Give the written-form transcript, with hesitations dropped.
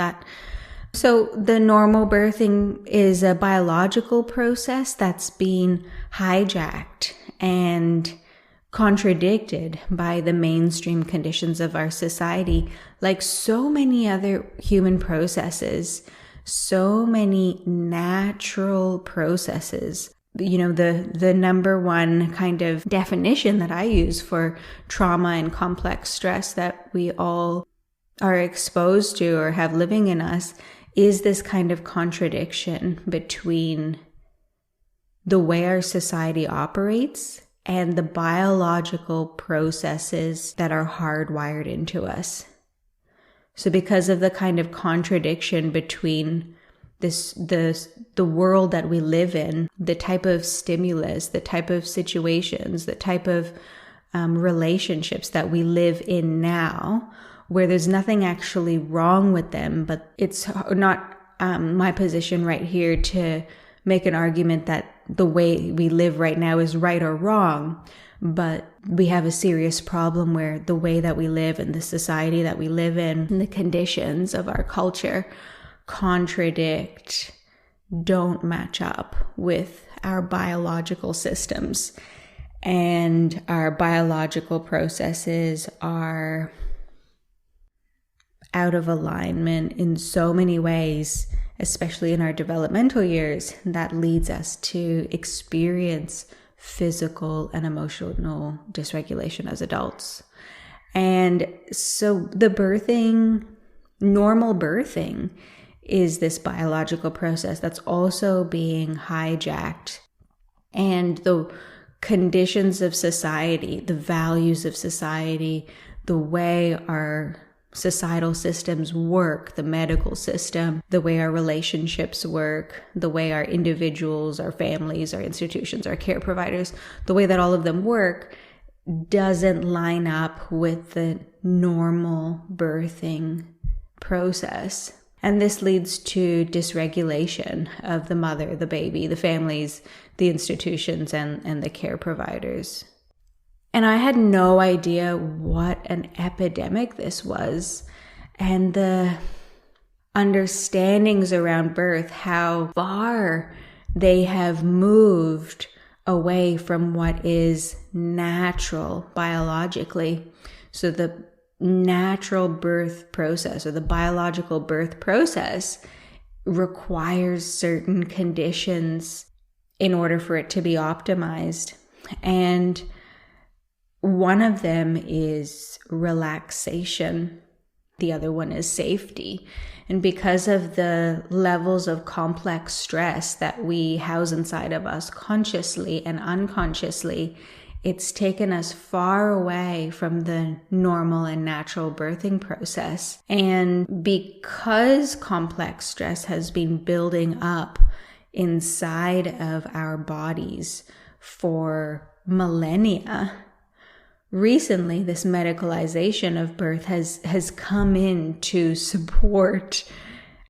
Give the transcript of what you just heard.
that. So the normal birthing is a biological process that's being hijacked and contradicted by the mainstream conditions of our society, like so many other human processes, so many natural processes. The number one kind of definition that I use for trauma and complex stress that we all are exposed to or have living in us is this kind of contradiction between the way our society operates and the biological processes that are hardwired into us. So because of the kind of contradiction between the world that we live in, the type of stimulus, the type of situations, the type of relationships that we live in now, where there's nothing actually wrong with them, but it's not my position right here to make an argument that the way we live right now is right or wrong, but we have a serious problem where the way that we live and the society that we live in and the conditions of our culture contradict, don't match up with our biological systems. And our biological processes are out of alignment in so many ways, especially in our developmental years, that leads us to experience physical and emotional dysregulation as adults. And so normal birthing is this biological process that's also being hijacked. And the conditions of society, the values of society, the way our societal systems work, the medical system, the way our relationships work, the way our individuals, our families, our institutions, our care providers, the way that all of them work doesn't line up with the normal birthing process. And this leads to dysregulation of the mother, the baby, the families, the institutions, and the care providers. And I had no idea what an epidemic this was, and the understandings around birth, how far they have moved away from what is natural biologically. So the natural birth process or the biological birth process requires certain conditions in order for it to be optimized. And one of them is relaxation. The other one is safety. And because of the levels of complex stress that we house inside of us consciously and unconsciously, it's taken us far away from the normal and natural birthing process. And because complex stress has been building up inside of our bodies for millennia, recently this medicalization of birth has come in to support